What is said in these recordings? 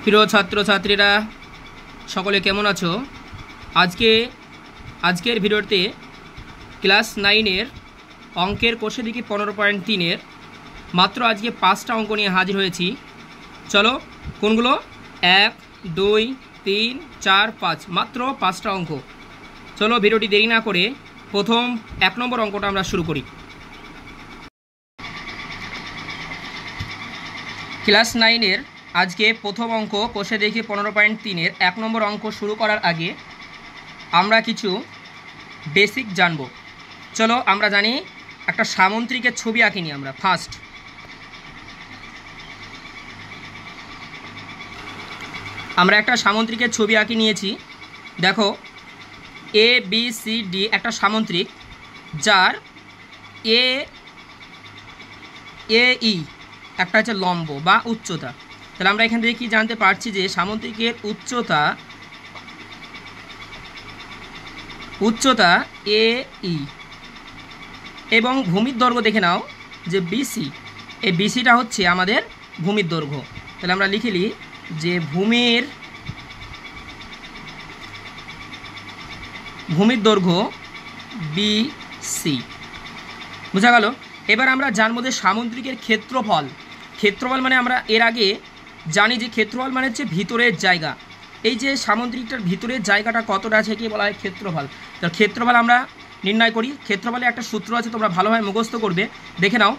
প্রিয় ছাত্রছাত্রীরা সকলে কেমন আছো? আজকের ভিডিওতে ক্লাস 9-এর অঙ্কের কোষাদিকি 15.3-এর মাত্র আজকে 5টা অঙ্ক নিয়ে হাজির হয়েছি। চলো কোনগুলো? 1, 2, 3, 4, 5, মাত্র 5টা অঙ্ক। চলো ভিডিওটি দেরি না করে প্রথম 1 নম্বর অঙ্কটা আমরা শুরু করি। ক্লাস 9-এর আজকে প্রথম অঙ্ক কোষাদিকি 15.3-এর 1 নম্বর অঙ্ক শুরু করার আগে আমরা কিছু বেসিক জানব। চলো আমরা জানি একটা সামুদ্রিকের ছবি আঁকিনি আমরা। ফার্স্ট আমরা একটা সামুদ্রিকের ছবি আঁকি নিয়েছি। দেখো ABCD একটা সামুদ্রিক, যার AE একটা হচ্ছে লম্ব বা উচ্চতা। তাহলে আমরা এখান থেকে কি জানতে পারছি যে সামুদ্রিকের উচ্চতা AE এবং ভূমির দৈর্ঘ্য দেখে নাও যে BC। এই BCটা হচ্ছে আমাদের ভূমির দৈর্ঘ্য। তাহলে আমরা লিখি যে ভূমির দৈর্ঘ্য BC। বোঝা গেল? এবার আমরা জানবো যে সামুদ্রিকের ক্ষেত্রফল মানে আমরা এর আগে জানি যে ক্ষেত্রফল মানে হচ্ছে ভিতরের জায়গা। এই যে সামুদ্রিকটার ভিতরের জায়গাটা কতটা আছে কি বলা হয়? ক্ষেত্রফল। তো ক্ষেত্রফল আমরা নির্ণয় করি। ক্ষেত্রফলে একটা সূত্র আছে, তোমরা ভালোভাবে মুখস্থ করবে, দেখে নাও।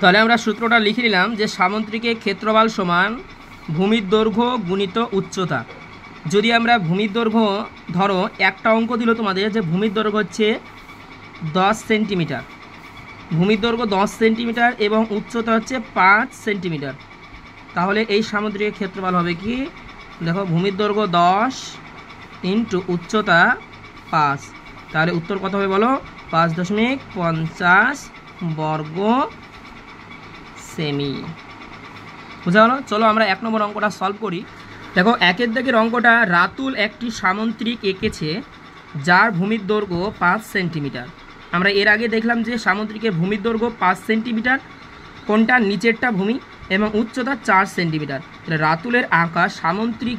তাহলে আমরা সূত্রটা লিখে নিলাম যে সামুদ্রিকের ক্ষেত্রফল সমান ভূমির দৈর্ঘ্য গুণিত উচ্চতা। যদি আমরা ভূমির দৈর্ঘ্য ধরো একটা অঙ্ক দিল তোমাদের যে ভূমির দৈর্ঘ্য হচ্ছে 10 সেন্টিমিটার, ভূমির দৈর্ঘ্য 10 সেন্টিমিটার এবং উচ্চতা হচ্ছে 5 সেন্টিমিটার, তাহলে এই সামুদ্রিকের ক্ষেত্রফল হবে কি? দেখো ভূমির দৈর্ঘ্য 10 ইন্টু উচ্চতা 5, তাহলে উত্তর কত হবে বলো? 5.50 বর্গ সেমি। বুঝা গেল? চলো আমরা 1 নম্বর অঙ্কটা সলভ করি। দেখো 1-এর দাগের অঙ্কটা, রাতুল একটি সামুদ্রিক এঁকেছে যার ভূমির দৈর্ঘ্য 5 সেন্টিমিটার। আমরা এর আগে দেখলাম যে সামুদ্রিকের ভূমির দৈর্ঘ্য 5 সেন্টিমিটার, কোনটা? নিচেরটা ভূমি, এবং উচ্চতা 4 সেন্টিমিটার। তাহলে রাতুলের আঁকা সামুদ্রিক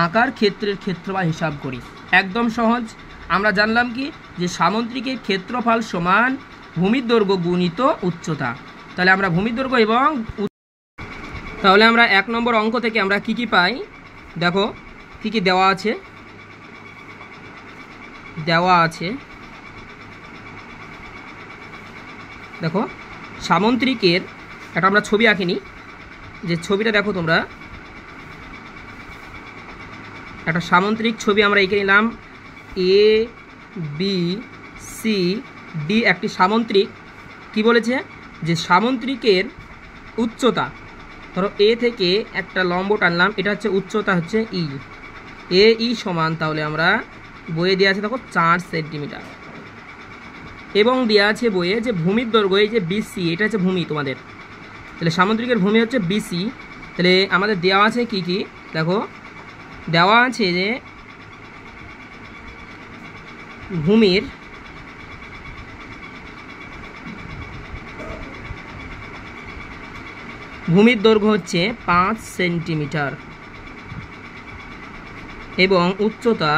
আঁকার ক্ষেত্রের ক্ষেত্রফল হিসাব করি। একদম সহজ। আমরা জানলাম কি যে সামুদ্রিকের ক্ষেত্রফল সমান ভূমির দৈর্ঘ্য গুণিত উচ্চতা। তাহলে আমরা ভূমির দৈর্ঘ্য এবং তাহলে আমরা 1 নম্বর অঙ্ক থেকে আমরা কি কি পাই? দেখো কি কি দেওয়া আছে। দেখো সামুদ্রিকের একটা আমরা ছবি আঁকিনি, যে ছবিটা দেখো তোমরা, একটা সামুদ্রিক ছবি আমরা এঁকে নিলাম। ABCD একটি সামুদ্রিক। কি বলেছে? যে সামুদ্রিকের উচ্চতা, ধরো A থেকে একটা লম্ব টানলাম, এটা হচ্ছে উচ্চতা হচ্ছে AE সমান, তাহলে আমরা বইয়ে দেওয়া আছে দেখো 4 সেন্টিমিটার, এবং দেওয়া আছে বইয়ে যে ভূমির দৈর্ঘ্য এই যে BC, এটা হচ্ছে ভূমি তোমাদের। তাহলে সামুদ্রিকের ভূমি হচ্ছে BC। তাহলে আমাদের দেওয়া আছে কি কি? দেখো দেওয়া আছে যে ভূমির দৈর্ঘ্য হচ্ছে 5 সেন্টিমিটার এবং উচ্চতা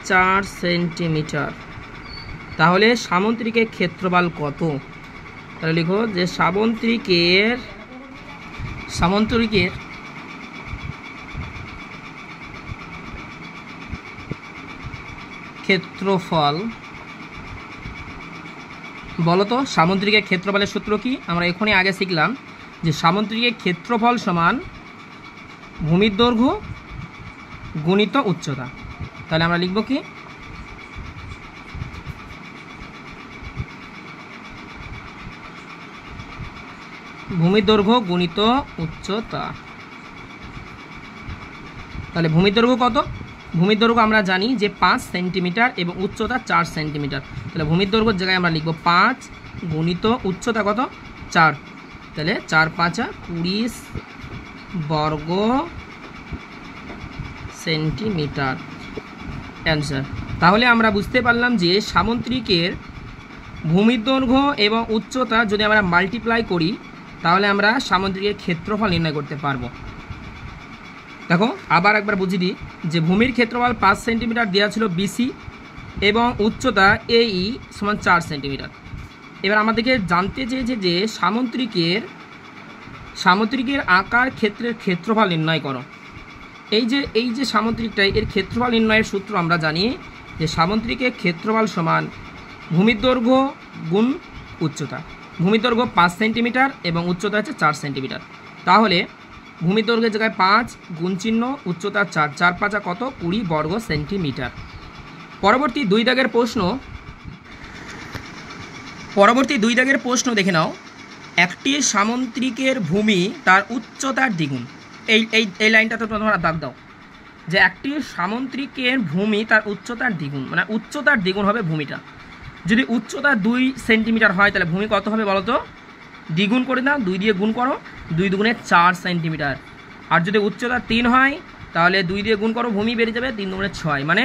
4 সেন্টিমিটার। তাহলে সামুদ্রিকের ক্ষেত্রফল কত? তাহলে লিখো যে সামুদ্রিকের ক্ষেত্রফল। বলো তো সামুদ্রিকের ক্ষেত্রফলের সূত্র কি? আমরা এখনই আগে শিখলাম যে সামুদ্রিকের ক্ষেত্রফল সমান ভূমির দৈর্ঘ্য গুণিত উচ্চতা। তাহলে আমরা লিখব কি? ভূমির দৈর্ঘ্য গুণিত উচ্চতা। তাহলে ভূমির দৈর্ঘ্য কত? ভূমির দৈর্ঘ্য আমরা জানি যে 5 সেন্টিমিটার এবং উচ্চতা 4 সেন্টিমিটার। তাহলে ভূমির দৈর্ঘ্যের জায়গায় আমরা লিখব 5 গুণিত উচ্চতা কত? 4। তাহলে 4 5 20 বর্গ সেন্টিমিটার অ্যান্সার। তাহলে আমরা বুঝতে পারলাম যে সামুদ্রিকের ভূমির দৈর্ঘ্য এবং উচ্চতা যদি আমরা মাল্টিপ্লাই করি তাহলে আমরা সামুদ্রিকের ক্ষেত্রফল নির্ণয় করতে পারবো। দেখো আবার একবার বুঝিয়ে দিই যে ভূমির ক্ষেত্রফল 5 সেন্টিমিটার দেওয়া ছিল বিসি এবং উচ্চতা এই সমান 4 সেন্টিমিটার। এবার আমাদেরকে জানতে চেয়েছে যে সামুদ্রিকের আকার ক্ষেত্রের ক্ষেত্রফল নির্ণয় করো। এই যে সামুদ্রিকটা এর ক্ষেত্রফল নির্ণয়ের সূত্র আমরা জানি যে সামুদ্রিকের ক্ষেত্রফল সমান ভূমির দৈর্ঘ্য গুণ উচ্চতা। ভূমির দৈর্ঘ্য 5 সেন্টিমিটার এবং উচ্চতা হচ্ছে 4 সেন্টিমিটার। তাহলে ভূমির দৈর্ঘ্যের জায়গায় 5 গুণ চিহ্ন উচ্চতা 4, 4 5 কত 20 বর্গ সেন্টিমিটার। পরবর্তী 2 দাগের প্রশ্ন দেখে নাও। একটি সামুদ্রিকের ভূমি তার উচ্চতার দ্বিগুণ। এই লাইনটা তো তোমরা দাগ দাও যে একটি সামুদ্রিকের ভূমি তার উচ্চতার দ্বিগুণ, মানে উচ্চতার দ্বিগুণ হবে ভূমিটা। যদি উচ্চতা 2 সেন্টিমিটার হয় তাহলে ভূমি কত হবে বলো তো? দ্বিগুণ করে দাও, 2 দিয়ে গুণ করো, 2 দুগুণে 4 সেন্টিমিটার। আর যদি উচ্চতা 3 হয় তাহলে 2 দিয়ে গুণ করো, ভূমি বেরিয়ে যাবে 3 দুগুণে 6। মানে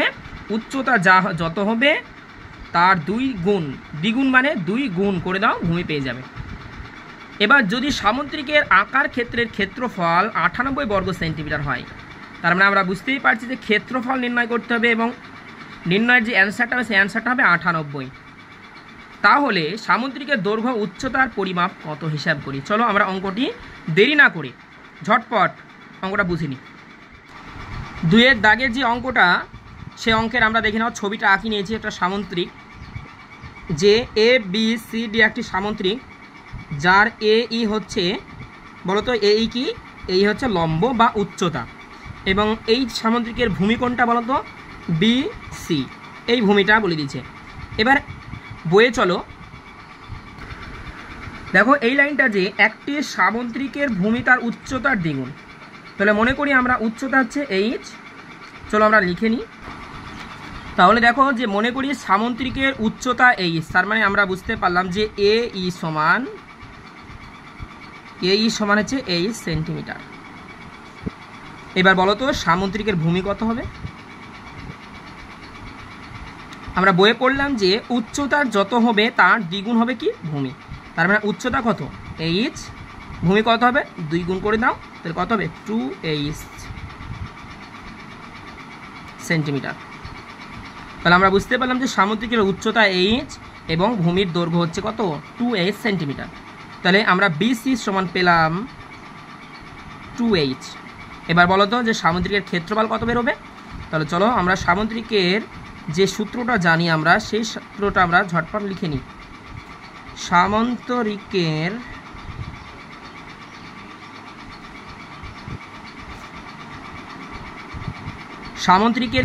উচ্চতা যত হবে তার 2 গুণ, দ্বিগুণ মানে 2 গুণ করে দাও, ভূমি পেয়ে যাবে। এবার যদি সামুদ্রিকের আকার ক্ষেত্রের ক্ষেত্রফল 98 বর্গ সেন্টিমিটার হয়, তার মানে আমরা বুঝতেই পারছি যে ক্ষেত্রফল নির্ণয় করতে হবে এবং নির্ণয়ের যে অ্যান্সারটা হবে সেই অ্যান্সারটা হবে 98। তাহলে সামুদ্রিকের দৈর্ঘ্য উচ্চতার পরিমাপ কত হিসাব করি। চলো আমরা অঙ্কটি দেরি না করে ঝটপট অঙ্কটা বুঝে নিই। 2 দাগের যে অঙ্কটা সে অঙ্কের আমরা দেখে নাও, ছবিটা আঁকি নিয়েছি একটা সামুদ্রিক, যে এ বি সি ডি একটি সামুদ্রিক যার এ ই হচ্ছে বলতো এই কি, এই হচ্ছে লম্ব বা উচ্চতা, এবং এই সামুদ্রিকের ভূমি কোনটা বলতো? বি সি, এই ভূমিটা বলে দিচ্ছে। এবার বইয়ে চলো দেখো এই লাইনটা যে একটি সামুদ্রিকের ভূমি তার উচ্চতার দ্বিগুণ, তাহলে মনে করি আমরা উচ্চতা হচ্ছে এইচ, চলো আমরা লিখে নিই। তাহলে দেখো যে মনে করি সামুদ্রিকের উচ্চতা এইচ, তার মানে আমরা বুঝতে পারলাম যে এ ই সমান হচ্ছে 8 সেন্টিমিটার। এবার বলো তো সামুদ্রিকের ভূমি কত হবে? আমরা বইয়ে পড়লাম যে উচ্চতা যত হবে তার দ্বিগুণ হবে কি ভূমি, তার মানে উচ্চতা কত 8, ভূমি কত হবে 2 গুণ করে দাও, তাহলে কত হবে 2h সেন্টিমিটার। তাহলে আমরা বুঝতে পারলাম যে সামুদ্রিকের উচ্চতা h এবং ভূমির দৈর্ঘ্য হচ্ছে কত 2h সেন্টিমিটার। তাহলে আমরা বিসি সমান পেলাম 2h। এবার বলো তো যে সামুদ্রিকের ক্ষেত্রফল কত বেরোবে। তাহলে চলো আমরা সামুদ্রিকের যে সূত্রটা জানি আমরা সেই সূত্রটা আমরা ঝটপট লিখে নিই। সামুদ্রিকের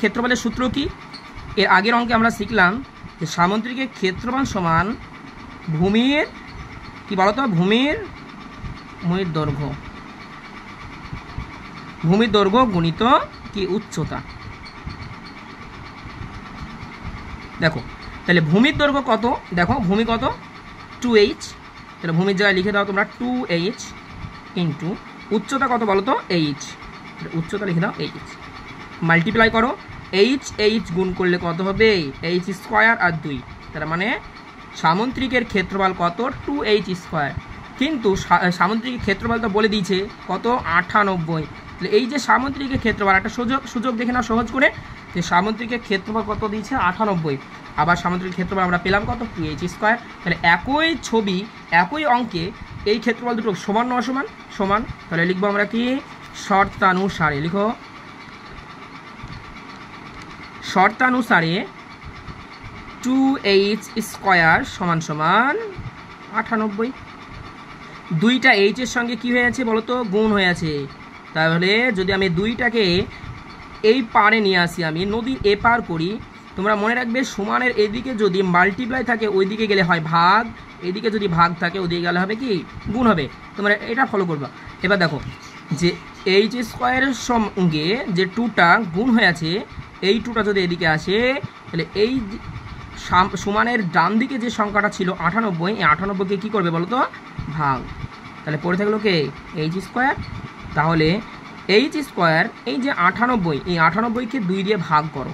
ক্ষেত্রফলের সূত্র কি? এর আগের অঙ্কে আমরা শিখলাম যে সামুদ্রিকের ক্ষেত্রফল সমান ভূমির কি বলতো, ভূমির দৈর্ঘ্য গুণিত কি উচ্চতা। দেখো তাহলে ভূমির দৈর্ঘ্য কত, দেখো ভূমি কত 2h, তাহলে ভূমির জায়গায় লিখে দাও তোমরা 2h ইন্টু উচ্চতা কত বলো তো h, উচ্চতা লিখে দাও h, মাল্টিপ্লাই করো h গুণ করলে কত হবে h স্কোয়ার আর 2, তার মানে সামুদ্রিকের ক্ষেত্রফল কত 2h স্কোয়ার। কিন্তু সামুদ্রিকের ক্ষেত্রফল তো বলে দিয়েছে কত 98। তাহলে এই যে সামুদ্রিকের ক্ষেত্রফল একটা সুযোগ দেখে না সহজ করে, যে সামুদ্রিকের ক্ষেত্রফল কত দিয়েছে 98, আবার সামুদ্রিক ক্ষেত্রফল আমরা পেলাম কত 2h স্কোয়ার। তাহলে একই ছবি একই অঙ্কে এই ক্ষেত্রফল দুটো সমান না অসমান? সমান। তাহলে লিখবো আমরা কি শর্তানুসারে, লিখো শর্তানুসারে 2h স্কোয়ার সমান সমান 98। দুইটা h এর সঙ্গে কি হয়ে আছে বলো তো, গুণ হয়ে আছে। তাহলে যদি আমি দুইটাকে এই পারে নিয়ে আসি, আমি নদীর এপার করি, তোমরা মনে রাখবে সমানের এদিকে যদি মাল্টিপ্লাই থাকে ওইদিকে গেলে হয় ভাগ, এদিকে যদি ভাগ থাকে ওদিকে গেলে হবে কি গুণ হবে। তোমরা এটা ফলো করবা। এবার দেখো যে h স্কোয়ারের সঙ্গে যে 2টা গুণ হয়ে আছে, এই 2টা যদি এদিকে আসে তাহলে এই সমানের ডান দিকে যে সংখ্যাটা ছিল 98, এই 98কে কী করবে বলো তো ভাগ, তাহলে পড়ে থাকলো কে h স্কোয়ার। তাহলে h স্কোয়ার এই যে 98, এই 98কে 2 দিয়ে ভাগ করো,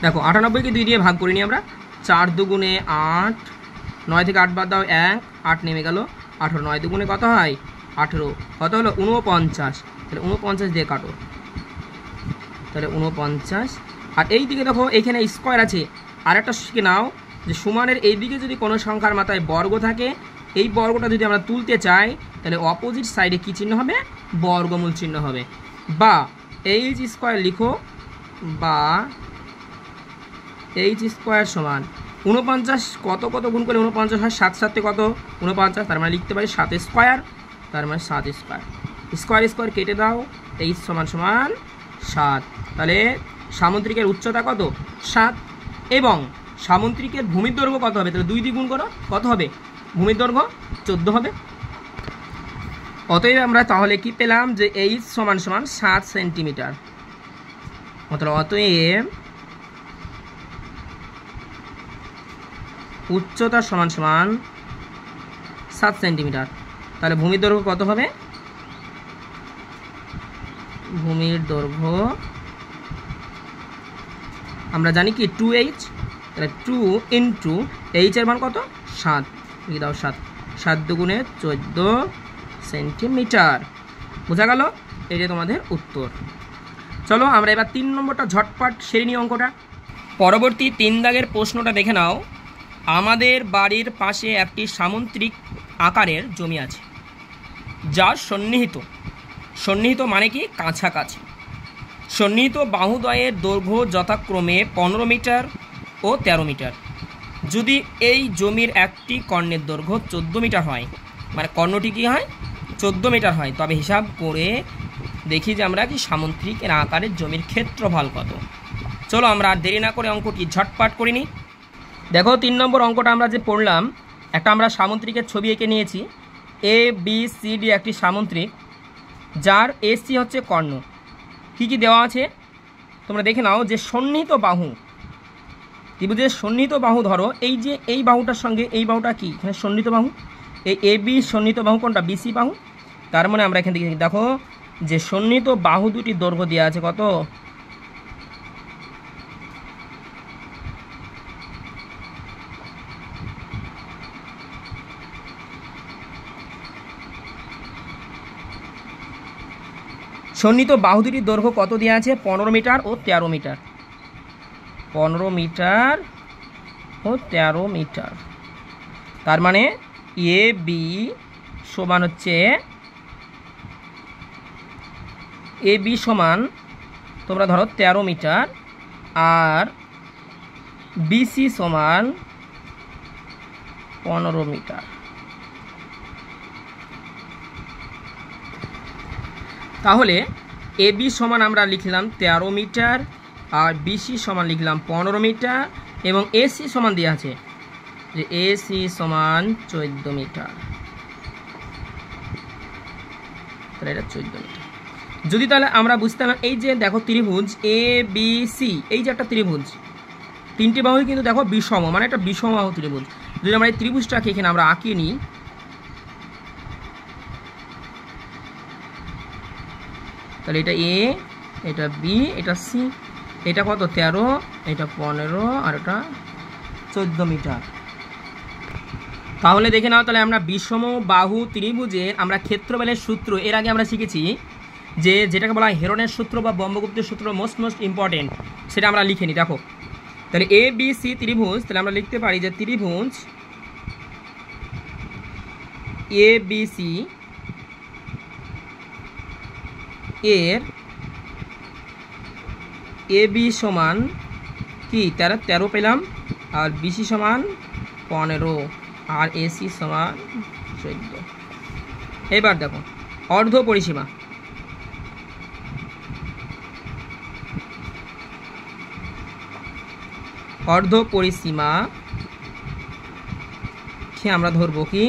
দেখো 98কে 2 দিয়ে ভাগ করিনি আমরা, 4 দুগুণে 8, 9 থেকে 8 বাদ দাও 1, 8 নেমে গেল, 18, 9 দুগুণে কত হয় 18, কত হলো 49, তাহলে 49 দিয়ে কাটো, তাহলে 49। আর এই দিকে দেখো এখানে স্কোয়ার আছে, আর একটা শিখে নাও যে সমানের এই দিকে যদি কোনো সংখ্যার মাথায় বর্গ থাকে, এই বর্গটা যদি আমরা তুলতে চাই তাহলে অপোজিট সাইডে কী চিহ্ন হবে, বর্গমূল চিহ্ন হবে। বা এইচ স্কোয়ার লিখো, বা এইচ স্কোয়ার সমান 49, কত কত গুণ করে 49 হয়, 7 7 কত 49, তার মানে লিখতে পারি 7 স্কোয়ার, তার মানে 7 স্কোয়ার, স্কোয়ার স্কোয়ার কেটে দাও, এইচ সমান সমান 7। তাহলে সামুদ্রিকের উচ্চতা কত 7, এবং সামুদ্রিকের ভূমির দৈর্ঘ্য কত হবে, তাহলে 2 দিয়ে গুণ করো, কত হবে ভূমির দৈর্ঘ্য 14 হবে। অতএব আমরা তাহলে কি পেলাম যে এইচ সমান সমান 7 সেন্টিমিটার। অতএব উচ্চতা সমান সমান 7 সেন্টিমিটার। তাহলে ভূমির দৈর্ঘ্য কত হবে, ভূমির দৈর্ঘ্য আমরা জানি কি 2h, তাহলে 2 ইন্টু এইচ এর মান কত 7, লিখে দাও 7, 7 দুগুণে 14 সেন্টিমিটার। বোঝা গেল, এই যে তোমাদের উত্তর। চলো আমরা এবার 3 নম্বরটা ঝটপট সেরে নিই অঙ্কটা। পরবর্তী 3 দাগের প্রশ্নটা দেখে নাও। আমাদের বাড়ির পাশে একটি সামুদ্রিক আকারের জমি আছে, যার সন্নিহিত মানে কি কাছাকাছি, সন্নিহিত বাহুদ্বয়ের দৈর্ঘ্য যথাক্রমে 15 মিটার ও 13 মিটার। যদি এই জমির একটি কর্ণের দৈর্ঘ্য 14 মিটার হয়, মানে কর্ণটি কী হয় 14 মিটার হয়, তবে হিসাব করে দেখি যে আমরা কি সামুদ্রিক আকারের জমির ক্ষেত্রফল কত। চলো আমরা আর দেরি না করে অঙ্কটি ঝটপট করে নিই। দেখো 3 নম্বর অঙ্কটা আমরা যে পড়লাম, একটা আমরা সামুদ্রিকের ছবি এঁকে নিয়েছি। এ বি সি ডি একটি সামুদ্রিক, যার এসি হচ্ছে কর্ণ। কি কি দেওয়া আছে তোমরা দেখে নাও। যে সন্নিহিত বাহু, ত্রিভুজের সন্নিহিত বাহু ধরো, এই যে এই বাহুটার সঙ্গে এই বাহুটা কি এখানে সন্নিহিত বাহু, এই এ বি সন্নিহিত বাহু কোনটা, বিসি বাহু। তার মানে আমরা এখান থেকে দেখো যে সন্নিহিত বাহু দুটির দৈর্ঘ্য দেওয়া আছে কত, সন্নিহিত বাহু দুটির দৈর্ঘ্য কত দেওয়া আছে 15 মিটার ও 13 মিটার, 15 মিটার ও 13 মিটার। তার মানে এ বি সমান হচ্ছে, এ বি সমান তোমরা ধরো 13 মিটার, আর বিসি সমান 15 মিটার। তাহলে এ বি সমান আমরা লিখলাম 13 মিটার, আর বিসি সমান লিখলাম 15 মিটার, এবং এসি সমান দেওয়া আছে যে এসি সমান 14 মিটার, তাহলে এটা 14 মিটার। যদি তাহলে আমরা বুঝতে পারলাম, এই যে দেখো ত্রিভুজ এ বি সি, এই যে একটা ত্রিভুজ, 3টি বাহু কিন্তু দেখো বিষম, মানে একটা বিষম বাহু ত্রিভুজ। যদি আমরা এই ত্রিভুজটাকে এখানে আমরা আঁকিয়ে নিই, তাহলে এটা এ, এটা বি, এটা সি, এটা কত 13, এটা 15, আর এটা 14 মিটার। তাহলে দেখে নাও, তাহলে আমরা বিষম বাহু ত্রিভুজের আমরা ক্ষেত্রফলের সূত্র এর আগে আমরা শিখেছি, যে যেটাকে বলা হয় হেরনের সূত্র বা ব্রহ্মগুপ্তের সূত্র, মোস্ট ইম্পর্টেন্ট, সেটা আমরা লিখে নিই। দেখো তাহলে এ বি সি ত্রিভুজ, তাহলে আমরা লিখতে পারি যে ত্রিভুজ এ বি সি এর এ বি সমান কি 13 পেলাম, আর বিসি সমান 15, আর এসি সমান 14। এবার দেখো অর্ধ পরিসীমা, অর্ধ পরিসীমা কে আমরা ধরবো কি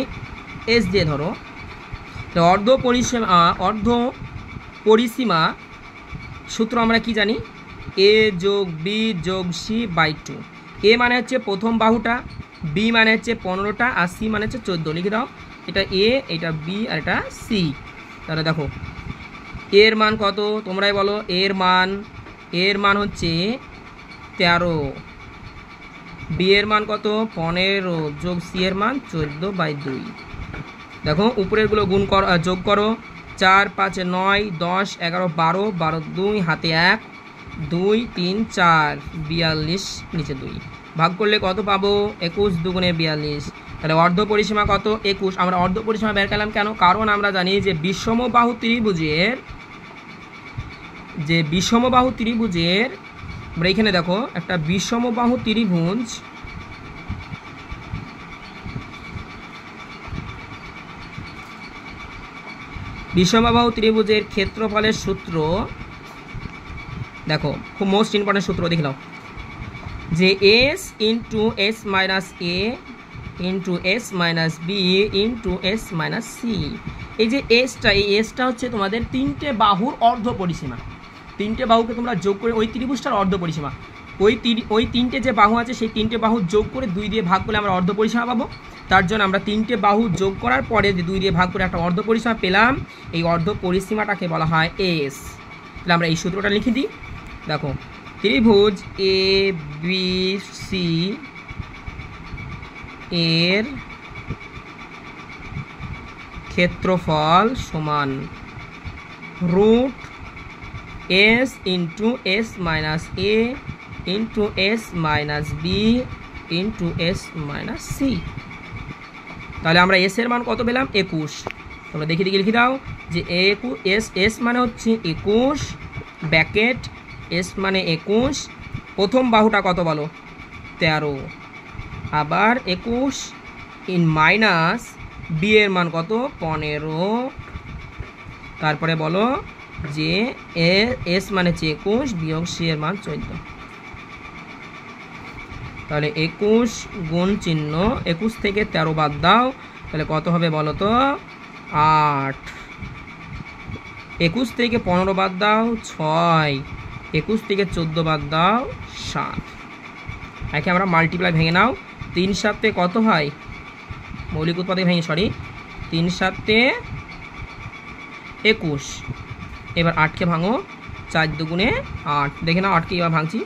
এস দিয়ে ধরো। তো অর্ধ পরিসীমা সূত্র আমরা কি জানি, এ যোগ বি যোগ সি বাই 2। এ মানে হচ্ছে প্রথম বাহুটা, বি মানে হচ্ছে 15টা, আর সি মানে হচ্ছে 14। লিখে দাও, এটা এ, এটা বি, আর এটা সি। তাহলে দেখো এর মান কত তোমরাই বলো। এর মান হচ্ছে 13, বি এর মান কত 15 যোগ সি এর মান 14/2। দেখো উপরেরগুলো গুণ করো, যোগ করো। 4 5 9 10 11 12, 12 2 হাতে 1, 2 3 4, 42 নিচে 2, ভাগ করলে কত পাবো 21 দুগুণে 42। তাহলে অর্ধ পরিসীমা কত 21। আমরা অর্ধ পরিসীমা বের করলাম কেন? কারণ আমরা জানি যে বিষমবাহু ত্রিভুজের আমরা এখানে দেখো একটা বিষমবাহু ত্রিভুজ, বিষমবাহু ত্রিভুজের ক্ষেত্রফলের সূত্র দেখো, খুব মোস্ট ইম্পর্টেন্ট সূত্র দেখে নাও, যে এস ইন্টু এস মাইনাস এ into S minus B into S minus C. এই যে এসটা হচ্ছে তোমাদের তিনটে বাহুর অর্ধ পরিসীমা। তিনটে বাহুকে তোমরা যোগ করে ওই ত্রিভুজটার অর্ধ পরিসীমা, ওই তিনটে যে বাহু আছে সেই তিনটে বাহু যোগ করে 2 দিয়ে ভাগ করলে আমরা অর্ধ পরিসীমা পাবো। তার জন্য আমরা তিনটে বাহু যোগ করার পরে যে 2 দিয়ে ভাগ করে একটা অর্ধ পরিসীমা পেলাম, এই অর্ধ পরিসীমাটাকে বলা হয় এস। তাহলে আমরা এই সূত্রটা লিখে দিই। দেখো ত্রিভুজ এ বি সি এর ক্ষেত্রফল সমান root S into S minus এ into S minus B into S minus C. তাহলে আমরা এস এর মান কত পেলাম 21। তোমরা দেখে লিখে দাও যে এস মানে হচ্ছে 21 ব্র্যাকেট এস মানে 21, প্রথম বাহুটা কত বলো 13, আবার 21 ইন মাইনাস বি এর মান কত 15, তারপরে বলো যে এস মানে হচ্ছে 21 বিয়োগ সি এর মান 14। তাহলে 21 গুণ চিহ্ন, 21 থেকে 13 বাদ দাও, তাহলে কত হবে বলো তো 8। 21 থেকে 15 বাদ দাও 6, 21 থেকে 14 বাদ দাও 7। একে আমরা মাল্টিপ্লাই ভেঙে নাও, 3 7 কত হয় মৌলিক উৎপাদক ভেঙে 3 7 21। এবার 8কে ভাঙো, 4 দুগুণে 8, দেখে নাও 8কে এবার ভাঙছি,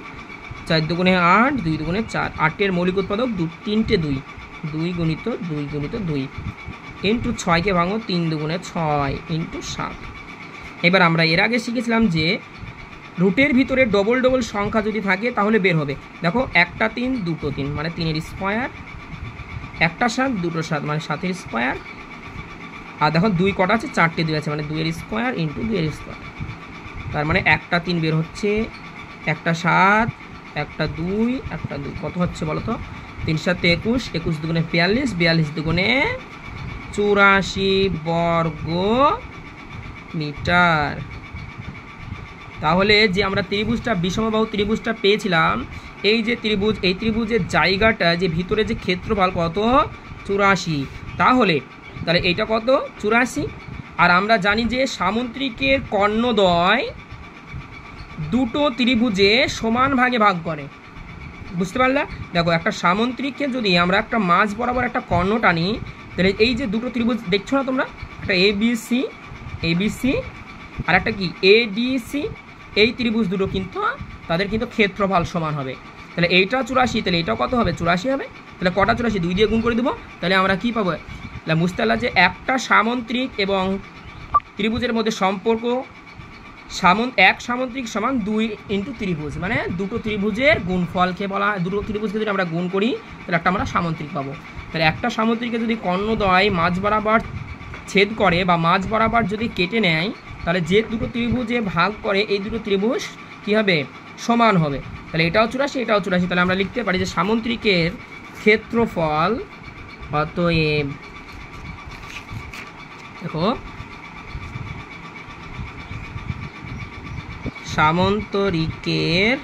4 দুগুণে 8, 2 দুগুণে 4, 8-এর মৌলিক উৎপাদক 3টে 2, 2 গুণিত 2 গুণিত 2 ইন্টু 6কে ভাঙো, 3 দুগুণে 6 ইন্টু 7। এবার আমরা এর আগে শিখেছিলাম যে রুটের ভিতরে ডবল ডবল সংখ্যা যদি থাকে তাহলে বের হবে। দেখো 1টা 3 2টো 3 মানে 3-এর স্কোয়ার, 1টা 7 2টো 7 মানে 7-এর স্কোয়ার, আর দেখো 2 কটা আছে 4টে 2 আছে মানে 2-এর স্কোয়ার ইন্টু 2-এর স্কোয়ার। তার মানে 1টা 3 বের হচ্ছে, 1টা 7, 1টা 2, 1টা 2 কত হচ্ছে বলো তো 3 7 21, 21 দুগুণে 42, 42 দুগুণে 84 বর্গ মিটার। তাহলে যে আমরা ত্রিভুজটা বিষমবাহু ত্রিভুজটা পেয়েছিলাম, এই যে ত্রিভুজ, এই ত্রিভুজের জায়গাটা যে ভিতরে যে ক্ষেত্রফল কত 84, তাহলে এইটা কত 84। আর আমরা জানি যে সামুদ্রিকের কর্ণদ্বয় দুটো ত্রিভুজে সমান ভাগে ভাগ করে, বুঝতে পারলে? দেখো একটা সামুদ্রিককে যদি আমরা একটা মাঝ বরাবর একটা কর্ণ টানি, তাহলে এই যে দুটো ত্রিভুজ দেখছো না তোমরা, একটা এবিসি আর একটা কি এডিসি, এই ত্রিভুজ দুটো কিন্তু তাদের কিন্তু ক্ষেত্রফল সমান হবে। তাহলে এইটা 84, তাহলে এটাও কত হবে 84 হবে। তাহলে কটা 84 2 দিয়ে গুণ করে দেবো, তাহলে আমরা কি পাবো? তাহলে বুঝতে পারলাম যে একটা সামুদ্রিক এবং ত্রিভুজের মধ্যে সম্পর্ক এক সামুদ্রিক সমান 2 ইন্টু ত্রিভুজ, মানে দুটো ত্রিভুজের গুণফলকে বলা, দুটো ত্রিভুজকে যদি আমরা গুণ করি তাহলে একটা আমরা সামুদ্রিক পাবো। তাহলে একটা সামুদ্রিকে যদি কর্ণদ্বয় মাঝ বরাবর ছেদ করে বা মাঝ বরাবর যদি কেটে নেয়, তাহলে যে দুটো ত্রিভুজে ভাগ করে এই দুটো ত্রিভুজ কী হবে সমান হবে। তাহলে এটাও 84 এটাও 84, তাহলে আমরা লিখতে পারি যে সামুদ্রিকের ক্ষেত্রফল অতএব, দেখো সামন্তরিকের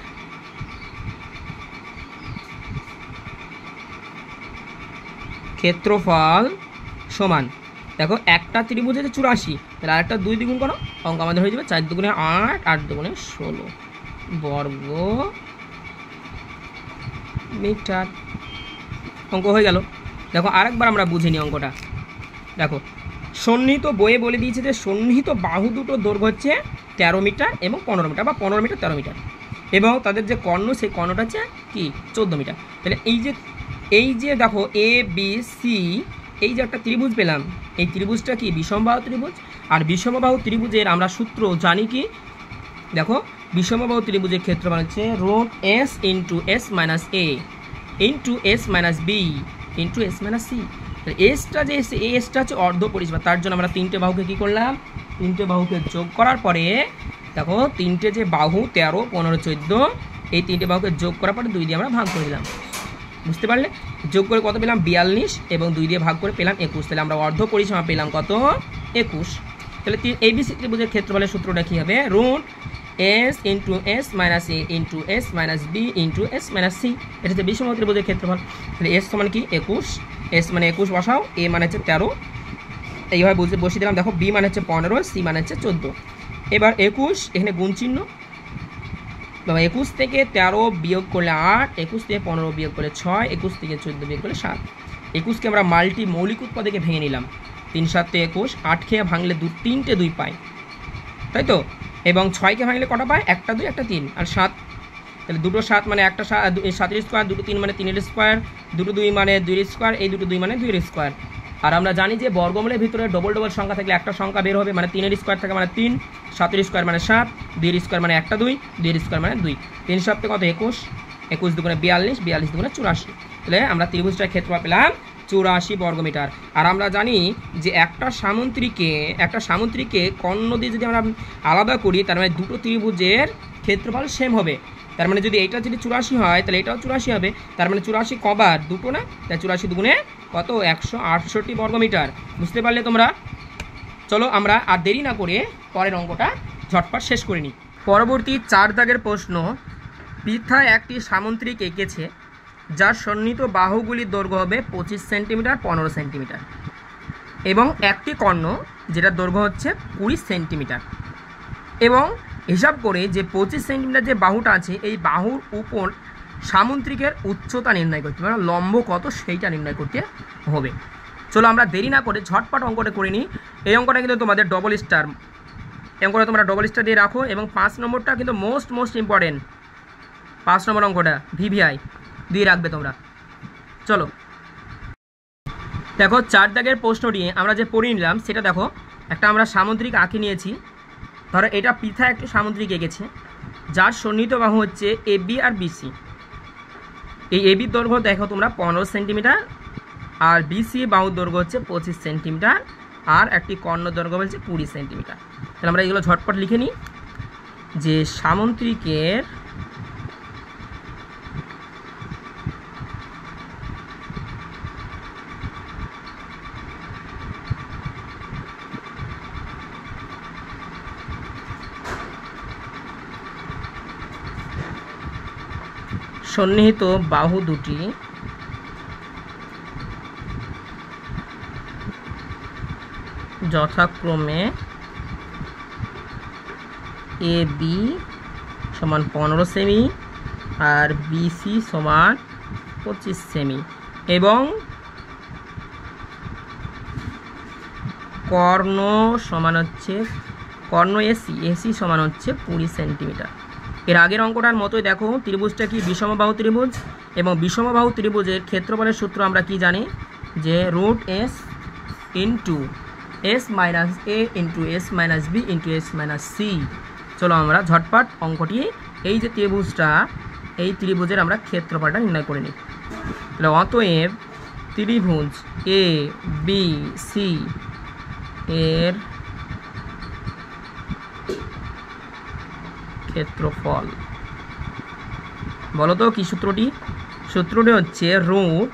ক্ষেত্রফল সমান, দেখো একটা ত্রিভুজ আছে 84, তাহলে আরেকটা 2 দ্বিগুণ করো, অঙ্ক আমাদের হয়ে যাবে 4 দুগুণে 8, 8 দুগুণে 16 বর্গ মিটার। অঙ্ক হয়ে গেল। দেখো আরেকবার আমরা বুঝে নিই অঙ্কটা। দেখো সন্নিহিত বইয়ে বলে দিয়েছে যে সন্নিহিত বাহু দুটো দৈর্ঘ্য হচ্ছে 13 মিটার এবং 15 মিটার, বা 15 মিটার 13 মিটার। এবং তাদের যে কর্ণ সেই কর্ণটা হচ্ছে কি 14 মিটার। তাহলে এই যে দেখো এ বি সি, এই যে একটা ত্রিভুজ পেলাম, এই ত্রিভুজটা কি বিষমবাহু ত্রিভুজ। আর বিষমবাহু ত্রিভুজের আমরা সূত্র জানি কি, দেখো বিষমবাহু ত্রিভুজের ক্ষেত্রফল হচ্ছে root S into S minus এ into S minus B into S minus C. এসটা যে এসটা হচ্ছে অর্ধ পরিসীমা, তার জন্য আমরা তিনটে বাহুকে কী করলাম, তিনটে বাহুকে যোগ করার পরে দেখো তিনটে যে বাহু 13, 15, 14, এই তিনটে বাহুকে যোগ করার পরে 2 দিয়ে আমরা ভাগ করে দিলাম। বুঝতে পারলে? যোগ করে কত পেলাম 42 এবং 2 দিয়ে ভাগ করে পেলাম 21। তাহলে আমরা অর্ধ পরিসীমা পেলাম কত 21। তাহলে এবিসি ত্রিভুজের ক্ষেত্রফলের সূত্রটা কী হবে, root S into S minus এ into S minus B into S minus C. এটা হচ্ছে বিষমবাহু ত্রিভুজের ক্ষেত্রফল। তাহলে এস সমান কি 21, এস মানে 21 বসাও, এ মানে হচ্ছে 13, এইভাবে বসিয়ে দিলাম। দেখো বি মানে হচ্ছে 15, সি মানে হচ্ছে 14। এবার 21 এখানে গুণ চিহ্ন, 21 থেকে 13 বিয়োগ করলে 8, 21 থেকে 15 বিয়োগ করলে 6, 21 থেকে 14 বিয়োগ করলে 7। 21কে আমরা মাল্টি মৌলিক উৎপাদকে ভেঙে নিলাম, 3 7 21, 8 খেয়ে ভাঙলে 3টে 2 পাই, তাই তো। এবং 6কে ভাঙলে কটা পায়, 1টা 2 1টা 3 আর 7। তাহলে 2টো 7 মানে 1টা 7 স্কোয়ার, 2টো 3 মানে 3 স্কোয়ার, 2টো 2 মানে 2 স্কোয়ার, এই 2টো 2 মানে 2 স্কোয়ার। আর আমরা জানি যে বর্গমূলের ভিতরে ডবল ডবল সংখ্যা থাকলে একটা সংখ্যা বের হবে, মানে 3 স্কোয়ার থাকে মানে 3, 7 স্কোয়ার মানে 7, 2 স্কোয়ার মানে 1টা 2, 2 স্কোয়ার মানে 2। 3 7 কত 21, 21 দুগুণে 42, 42 দুগুণে 84। তাহলে আমরা ত্রিভুজটার ক্ষেত্রফল পেলাম 84 বর্গমিটার। আর আমরা জানি যে একটা সামুদ্রিকে কর্ণ দিয়ে যদি আমরা আলাদা করি, তার মানে দুটো ত্রিভুজের ক্ষেত্রফল সেম হবে। তার মানে যদি এইটা যদি 84 হয় তাহলে এটাও 84 হবে। তার মানে 84 কবার, দুটো না, তাই 84 দুগুণে কত 168 বর্গমিটার। বুঝতে পারলে তোমরা? চলো আমরা আর দেরি না করে পরের অঙ্কটা ঝটপট শেষ করে নিই। পরবর্তী 4 দাগের প্রশ্ন, পৃথায় একটি সামুদ্রিক এঁকেছে যার সন্নিহিত বাহুগুলির দৈর্ঘ্য হবে 25 সেন্টিমিটার, 15 সেন্টিমিটার এবং একটি কর্ণ যেটার দৈর্ঘ্য হচ্ছে 20 সেন্টিমিটার। এবং হিসাব করে যে 25 সেন্টিমিটার যে বাহুটা আছে, এই বাহুর উপর সামুদ্রিকের উচ্চতা নির্ণয় করতে হবে, মানে লম্ব কত সেইটা নির্ণয় করতে হবে। চলো আমরা দেরি না করে ঝটপট অঙ্কটা করে নিই। এই অঙ্কটা কিন্তু তোমাদের ডবল স্টার, এই অঙ্কটা তোমরা ডবল স্টার দিয়ে রাখো। এবং 5 নম্বরটা কিন্তু মোস্ট ইম্পর্টেন্ট, 5 নম্বর অঙ্কটা ভিভিআই দিয়ে রাখবে তোমরা। চলো দেখো 4 দাগের প্রশ্নটি আমরা যে পড়ে নিলাম সেটা দেখো, একটা আমরা সামুদ্রিক আঁকি নিয়েছি। ধরো এটা পৃথা একটি সামুদ্রিক এঁকেছে যার সন্নিহিত বাহু হচ্ছে এবি আর বিসি। এই এবির দৈর্ঘ্য দেখো তোমরা 15 সেন্টিমিটার আর বিসি বাহুর দৈর্ঘ্য হচ্ছে 25 সেন্টিমিটার আর একটি কর্ণ দৈর্ঘ্য হচ্ছে 20 সেন্টিমিটার। তাহলে আমরা এগুলো ঝটপট লিখে নিই যে সামুদ্রিকের সন্নিহিত বাহু দুটি যথাক্রমে এ বি সমান 15 সেমি আর বিসি সমান 25 সেমি এবং কর্ণ সমান হচ্ছে কর্ণ এসি সমান হচ্ছে 20 সেন্টিমিটার। এর আগের অঙ্কটার মতোই দেখো ত্রিভুজটা কি বিষমবাহু ত্রিভুজ, এবং বিষমবাহু ত্রিভুজের ক্ষেত্রফলের সূত্র আমরা কি জানি যে root S into S minus এ into S minus B into S minus c. চলো আমরা ঝটপট অঙ্কটি, এই যে ত্রিভুজটা, এই ত্রিভুজের আমরা ক্ষেত্রফলটা নির্ণয় করে নিই। তাহলে অতএব ত্রিভুজ এ বি সি এর ক্ষেত্রফল, বলো তো কি সূত্রটি? সূত্রটি হচ্ছে রুট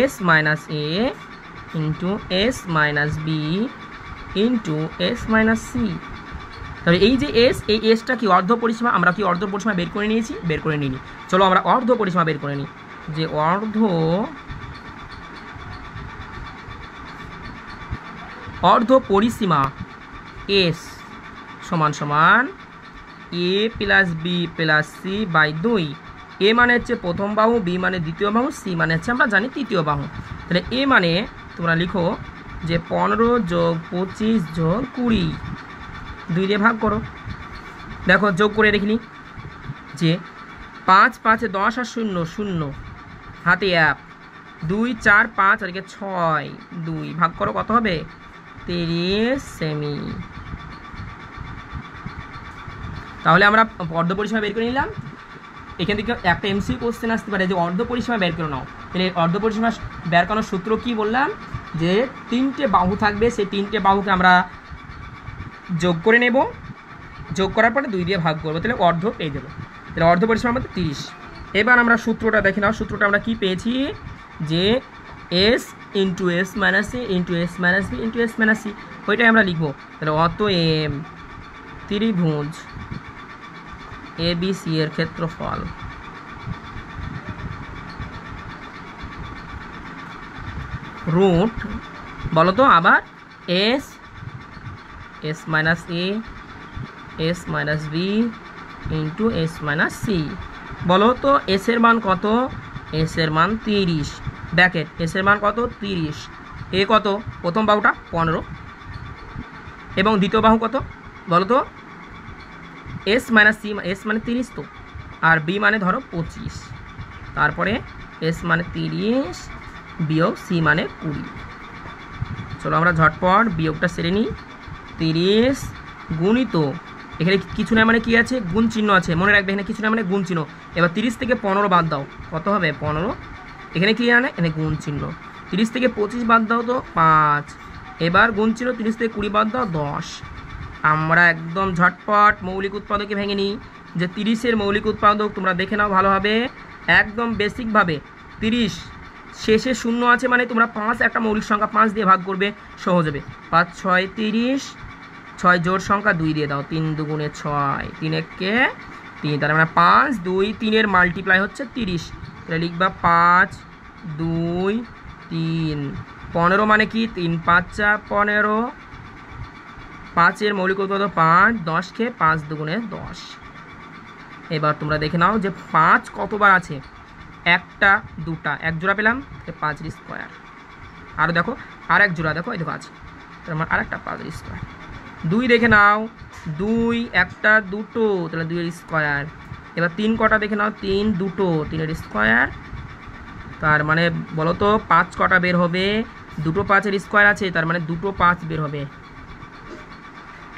এস মাইনাস এ into S minus B into S minus c. তবে এই যে এই এসটা কি অর্ধ পরিসীমা, আমরা কি অর্ধ পরিসীমা বের করে নিয়েছি? বের করে নিইনি। চলো আমরা অর্ধ পরিসীমা বের করে নিই যে অর্ধ পরিসীমা এস সমান সমান a plus b plus c by 2। A মানে হচ্ছে প্রথম বাহু, বি মানে দ্বিতীয় বাহু, সি মানে হচ্ছে আমরা জানি তৃতীয় বাহু। তাহলে এ মানে তোমরা লিখো যে 15 যোগ 25 যোগ 20, 2 দিয়ে ভাগ করো। দেখো যোগ করে দেখিনি যে 5 5 10 আর 0 0 হাতে 1 2 4 5 আর 6 2 ভাগ করো কত হবে 30 সেমি। তাহলে আমরা অর্ধ পরিসীমা বের করে নিলাম। এখান থেকে একটা এমসিকিউ কোশ্চেন আসতে পারে যে অর্ধ পরিসীমা বের করে নাও। তাহলে অর্ধ পরিসীমা বের করানোর সূত্র কি বললাম, যে 3টে বাহু থাকবে, সেই 3টে বাহুকে আমরা যোগ করে নেব, যোগ করার পরে 2 দিয়ে ভাগ করবো, তাহলে অর্ধ পেয়ে যাবো। তাহলে অর্ধ পরিসীমা আমাদের 30। এবার আমরা সূত্রটা দেখে নাও। সূত্রটা আমরা কি পেয়েছি, যে s ইন্টু এস মাইনাস এ into S minus B into S minus c, ওইটাই আমরা লিখবো। তাহলে অতএব ত্রিভুজ ABC এর ক্ষেত্রফল রুট বলো তো আবার S minus A S minus B into S minus C. বলো তো এস এর মান কত, এস এর মান 30, ব্র্যাকেট এস এর মান কত 30, এ কত প্রথম বাহুটা 15 এবং দ্বিতীয় বাহু কত বলো তো এস মাইনাস সি, এস মানে 30 তো, আর বি মানে ধরো 25, তারপরে এস মানে 30 বিয়োগ সি মানে 20। চলো আমরা ঝটপট বিয়োগটা সেরে নিই। 30 গুণিত, এখানে কিছু না মানে কি আছে, গুণ চিহ্ন আছে, মনে রাখবে এখানে কিছু না মানে গুণ চিহ্ন। এবার 30 থেকে 15 বাদ দাও, কত হবে 15, এখানে কি জানে এখানে গুণ চিহ্ন। 30 থেকে 25 বাদ দাও তো 5, এবার গুণ চিহ্ন 30 থেকে 20 বাদ দাও 10। আমরা একদম ঝটপট মৌলিক উৎপাদকে ভেঙে নিই, যে 30-এর মৌলিক উৎপাদক তোমরা দেখে নাও ভালোভাবে, একদম বেসিকভাবে। 30 শেষে 0 আছে মানে তোমরা 5 একটা মৌলিক সংখ্যা 5 দিয়ে ভাগ করবে, সহজ হবে। 5 6 30, 6 জোড় সংখ্যা 2 দিয়ে দাও, 3 দুগুণে 6, 3 একে 3, তার মানে 5 2 3-এর মাল্টিপ্লাই হচ্ছে 30, তাহলে লিখবা 5 2 3, 15 মানে কি 3 5 15, 5-এর মৌলিক উৎপাদক 5, 10 কে 5 দুগুণে 10। এবার তোমরা দেখে নাও যে 5 কতবার আছে, একটা দুটা, এক জোড়া পেলাম 5 স্কোয়ার, আরও দেখো আর এক জোড়া দেখো এই দেখো আছে, তার মানে আরেকটা 5 স্কোয়ার। 2 দেখে নাও, 2 একটা দুটো, তাহলে 2 স্কোয়ার। এবার 3 কটা দেখে নাও, 3 দুটো, 3 স্কোয়ার, তার মানে বলো তো 5 কটা বের হবে, দুটো 5-এর স্কোয়ার আছে, তার মানে দুটো 5 বের হবে।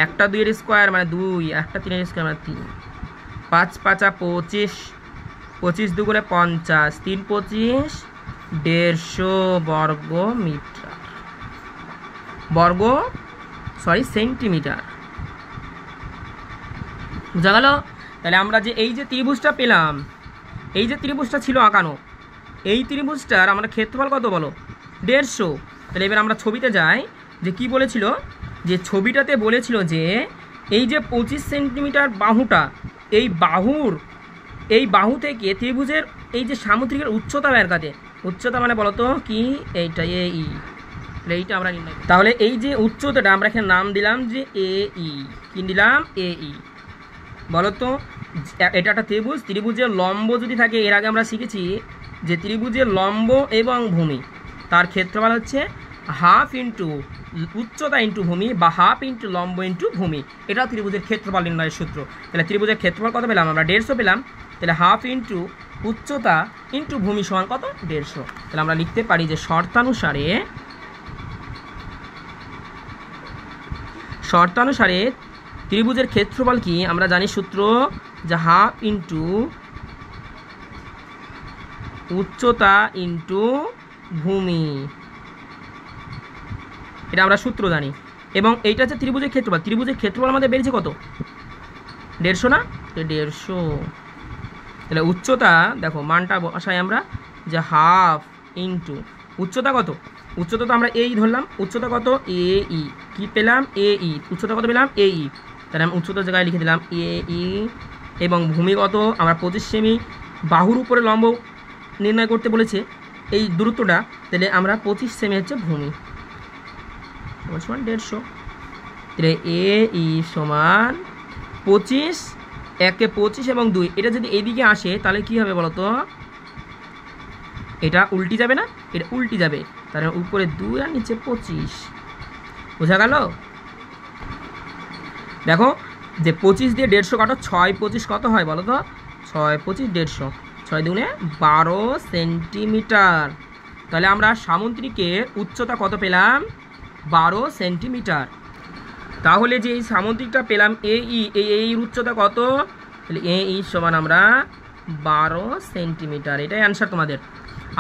একটা 2-এর স্কোয়ার মানে 2, একটা 3-এর স্কোয়ার মানে 3, 5 5 25, 25 দুগুণে 50, 3 25, 150 সেন্টিমিটার। বুঝা গেল? তাহলে আমরা যে এই যে ত্রিভুজটা পেলাম, এই যে ত্রিভুজটা ছিল আঁকানো, এই ত্রিভুজটার আমরা ক্ষেত্রফল কত বলো 150। তাহলে এবার আমরা ছবিতে যাই, যে কি বলেছিল, যে ছবিটাতে বলেছিল যে এই যে 25 সেন্টিমিটার বাহুটা, এই বাহু থেকে ত্রিভুজের এই যে সামুদ্রিকের উচ্চতা বের করতে, উচ্চতা মানে বলতো কি এইটা এই, এইটা আমরা নির্ণয়। তাহলে এই যে উচ্চতাটা আমরা এখানে নাম দিলাম যে এই, কি দিলাম এই। বলতো এটা একটা ত্রিভুজ, ত্রিভুজের লম্ব যদি থাকে, এর আগে আমরা শিখেছি যে ত্রিভুজের লম্ব এবং ভূমি তার ক্ষেত্রফল হচ্ছে হাফ ইন্টু উচ্চতা ইন্টু ভূমি, বা হাফ ইন্টু লম্ব ইন্টু ভূমি, এটা ত্রিভুজের ক্ষেত্রফল নির্ণয়ের সূত্র। তাহলে ত্রিভুজের ক্ষেত্রফল কত পেলাম আমরা 150 পেলাম, তাহলে হাফ ইন্টু উচ্চতা ইন্টু ভূমি সমান কত 150। তাহলে আমরা লিখতে পারি যে শর্তানুসারে ত্রিভুজের ক্ষেত্রফল কি, আমরা জানি সূত্র যে হাফ ইন্টু উচ্চতা ইন্টু ভূমি, এটা আমরা সূত্র জানি। এবং এইটা হচ্ছে ত্রিভুজের ক্ষেত্রফল, ত্রিভুজের ক্ষেত্রফল আমাদের বেরিয়েছে কত 150 না, 150। তাহলে উচ্চতা দেখো মানটা বসাই আমরা, যে হাফ ইন্টু উচ্চতা কত, উচ্চতা তো আমরা এই ধরলাম, উচ্চতা কত এই, কি পেলাম এই, উচ্চতা কত পেলাম এই, তাহলে আমি উচ্চতার জায়গায় লিখে দিলাম এই। এবং ভূমি কত, আমরা 25 সেমি, বাহুর উপরে লম্ব নির্ণয় করতে বলেছে এই দূরত্বটা, তাহলে আমরা 25 সেমি হচ্ছে ভূমি, সমান 150। তাহলে এই সমান 25, 1 25 এবং 2, এটা যদি এদিকে আসে তাহলে কি হবে বলতো, এটা উল্টি যাবে না, এটা উল্টি যাবে, তাহলে উপরে 2 আর নিচে 25। বোঝা গেল? দেখো যে 25 দিয়ে 150 কাটো, 6 25 কত হয় বলো তো? 6 25 150, 6 দুগুণে 12 সেন্টিমিটার। তাহলে আমরা সামুদ্রিকের উচ্চতা কত পেলাম? 12 সেন্টিমিটার। তাহলে যে এই সামুদ্রিকটা পেলাম এই উচ্চতা কত? তাহলে এই সমান আমরা 12 সেন্টিমিটার। এটাই অ্যান্সার তোমাদের।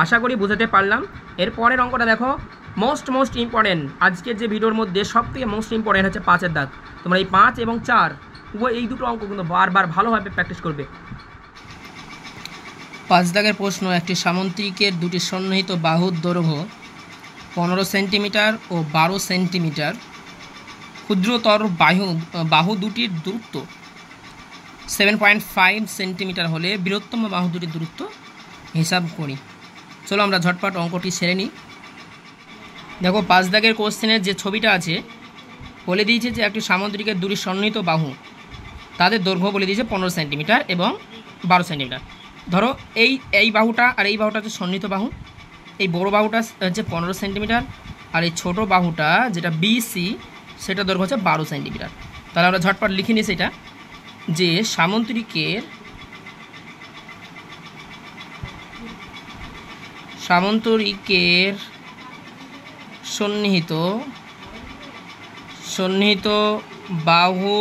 আশা করি বুঝাতে পারলাম। এর পরের অঙ্কটা দেখো, মোস্ট ইম্পর্টেন্ট। আজকের যে ভিডিওর মধ্যে সবথেকে মোস্ট ইম্পর্টেন্ট হচ্ছে 5-এর দাগ। তোমরা এই 5 এবং 4 উভয় এই দুটো অঙ্ক কিন্তু বারবার ভালোভাবে প্র্যাকটিস করবে। 5 দাগের প্রশ্ন, একটি সামুদ্রিকের দুটি সন্নিহিত বাহুর দৈর্ঘ্য 15 সেন্টিমিটার ও 12 সেন্টিমিটার। ক্ষুদ্রতর বাহু দুটির দূরত্ব 7.5 সেন্টিমিটার হলে বৃহত্তম বাহু দুটির দূরত্ব হিসাব করি। চলো আমরা ঝটপট অঙ্কটি সেরে নিই। দেখো 5 দাগের কোশ্চেনের যে ছবিটা আছে, বলে দিয়েছে যে একটি সামুদ্রিকের দুটি সন্নিহিত বাহু, তাদের দৈর্ঘ্য বলে দিয়েছে 15 সেন্টিমিটার এবং 12 সেন্টিমিটার। ধরো এই বাহুটা আর এই বাহুটা হচ্ছে সন্নিহিত বাহু। এই বড় বাহুটা হচ্ছে 15 সেন্টিমিটার, আর এই ছোট বাহুটা যেটা বিসি সেটা দৈর্ঘ্য হচ্ছে 12 সেন্টিমিটার। তাহলে আমরা ঝটপট লিখে নিই সেটা, যে সামুদ্রিকের সন্নিহিত বাহু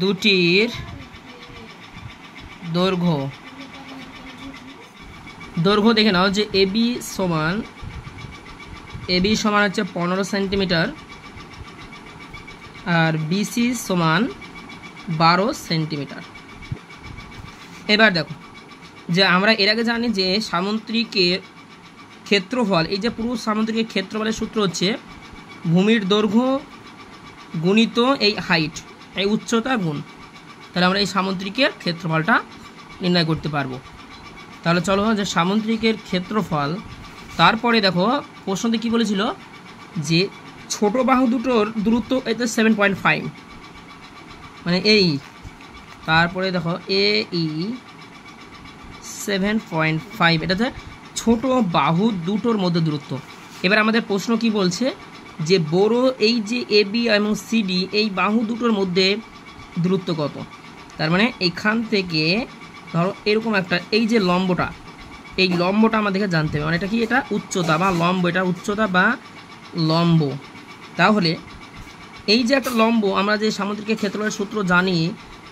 দুটির দৈর্ঘ্য দেখে নাও, যে এবি সমান হচ্ছে 15 সেন্টিমিটার আর বিসি সমান 12 সেন্টিমিটার। এবার দেখো যে আমরা এর আগে জানি যে সামুদ্রিকের ক্ষেত্রফল, এই যে পুরো সামুদ্রিকের ক্ষেত্রফলের সূত্র হচ্ছে ভূমির দৈর্ঘ্য গুণিত এই হাইট, এই উচ্চতা গুণ। তাহলে আমরা এই সামুদ্রিকের ক্ষেত্রফলটা নির্ণয় করতে পারবো। তাহলে চলো যে সামুদ্রিকের ক্ষেত্রফল, তারপরে দেখো প্রশ্নতে কী বলেছিল, যে ছোট বাহু দুটোর দূরত্ব এতে 7.5, মানে এই, তারপরে দেখো এই 7.5, এটা হচ্ছে ছোট বাহু দুটোর মধ্যে দূরত্ব। এবার আমাদের প্রশ্ন কি বলছে, যে বড় এই যে এবি এবং সিডি এই বাহু দুটোর মধ্যে দূরত্ব কত। তার মানে এখান থেকে ধরো এরকম একটা, এই যে লম্বটা, এই লম্বটা আমাদেরকে জানতে হবে, মানে এটা কি, এটা উচ্চতা বা লম্ব, এটা উচ্চতা বা লম্ব। তাহলে এই যে একটা লম্ব, আমরা যে সামুদ্রিকের ক্ষেত্রফলের সূত্র জানি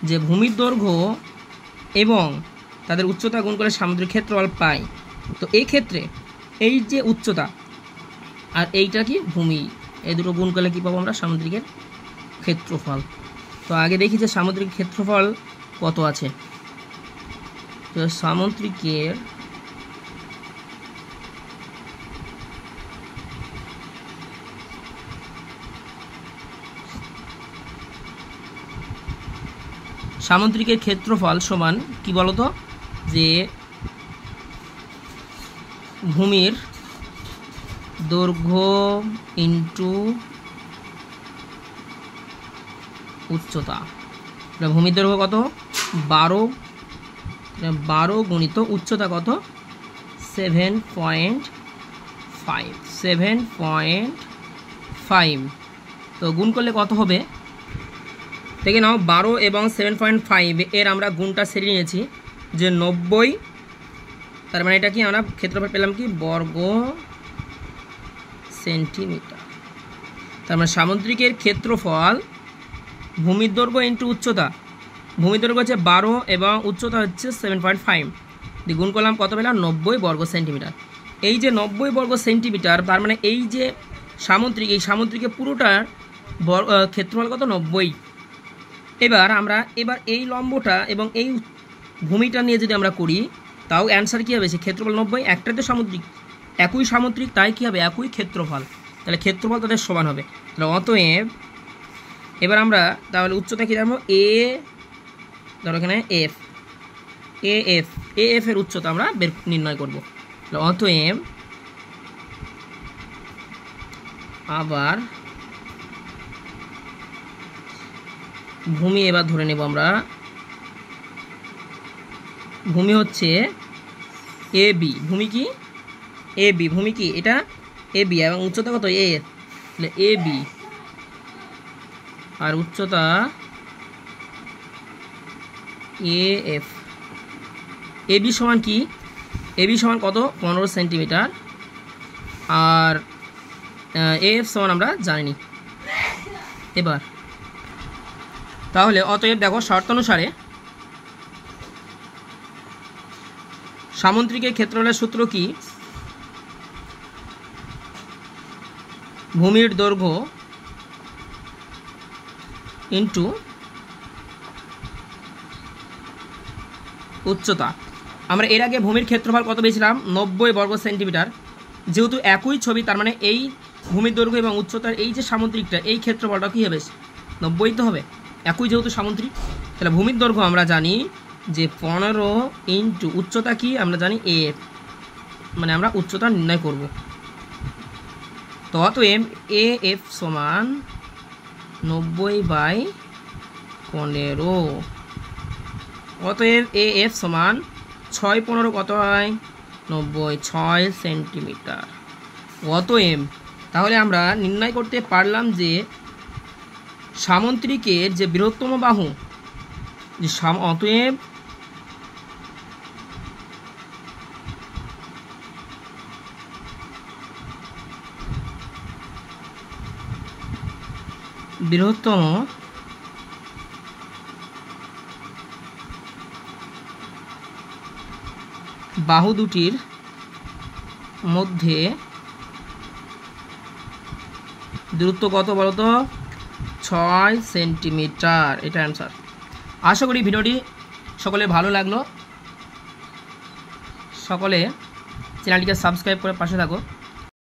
যে ভূমির দৈর্ঘ্য এবং তাদের উচ্চতা গুণ করে সামুদ্রিক ক্ষেত্রফল পাই। তো এই ক্ষেত্রে এই যে উচ্চতা আর এইটা কি ভূমি, এই দুটো গুণ করলে কী পাবো আমরা? সামুদ্রিকের ক্ষেত্রফল। তো আগে দেখি যে সামুদ্রিক ক্ষেত্রফল কত আছে। তো সামুদ্রিকের ক্ষেত্রফল সমান কি বলতো, যে ভূমির দৈর্ঘ্য ইন্টু উচ্চতা। ভূমির দৈর্ঘ্য কত? 12 গুণিত উচ্চতা কত? 7.5। তো গুণ করলে কত হবে দেখে নাও। 12 এবং 7.5 এর আমরা গুণটা সেরে নিয়েছি, যে 90। তার মানে এটা কি আমরা ক্ষেত্রফল পেলাম কি? বর্গ সেন্টিমিটার। তার মানে সামুদ্রিকের ক্ষেত্রফল ভূমির দৈর্ঘ্য ইন্টু উচ্চতা, ভূমির দৈর্ঘ্য হচ্ছে 12 এবং উচ্চতা হচ্ছে 7.5, দিয়ে গুণ করলাম কত পেলাম? 90 বর্গ সেন্টিমিটার। এই যে 90 বর্গ সেন্টিমিটার, তার মানে এই যে এই সামুদ্রিকের পুরোটার ক্ষেত্রফল কত? 90। এবার এই লম্বটা এবং এই ভূমিটা নিয়ে যদি আমরা করি, তাও অ্যান্সার কী হবে? সে ক্ষেত্রফল 90, একটাই তো সামুদ্রিক, একই সামুদ্রিক, তাই কী হবে? একই ক্ষেত্রফল। তাহলে ক্ষেত্রফল তাদের সমান হবে। তাহলে অতএব এবার আমরা তাহলে উচ্চতা কী জানবো? ধরো এখানে এফ এর উচ্চতা আমরা নির্ণয় করবো। তাহলে অতএব আবার ভূমি এবার ধরে নেব আমরা। ভূমি হচ্ছে এবি, ভূমি কি? এবি, ভূমি কি? এটা এবি এবং উচ্চতা কত? এ। তাহলে এবি আর উচ্চতা AF। AB সমান কি? AB সমান কত? 15 সেন্টিমিটার। আর AF সমান আমরা জানিনি। এবার তাহলে অতএব দেখো শর্তানুসারে সামুদ্রিকের ক্ষেত্রফলের সূত্র কি? ভূমির দৈর্ঘ্য ইন্টু উচ্চতা। আমরা এর আগে ভূমির ক্ষেত্রফল কত পেয়েছিলাম? 90 বর্গ সেন্টিমিটার। যেহেতু একই ছবি, তার মানে এই ভূমির দৈর্ঘ্য এবং উচ্চতার এই যে সামুদ্রিকটা, এই ক্ষেত্রফলটা কী হবে? 90 তো হবে, একই যেহেতু সামুদ্রিক। তাহলে ভূমির দৈর্ঘ্য আমরা জানি যে 15 ইন্টু উচ্চতা কি আমরা জানি AF, মানে আমরা উচ্চতা নির্ণয় করব। তো অতএব AF সমান 90/15। অতএব AF সমান 6 15 কত হয়? 90, 6 সেন্টিমিটার। অতএব তাহলে আমরা নির্ণয় করতে পারলাম যে সামুদ্রিকের যে বৃহত্তম বাহু, যে অতএব বৃহত্তম বাহু দুটির মধ্যে দূরত্ব কত বলতো? 6 সেন্টিমিটার। এটা অ্যান্সার। আশা করি ভিডিওটি সকলে ভালো লাগলো। সকলে চ্যানেলটিকে সাবস্ক্রাইব করে পাশে থাকো।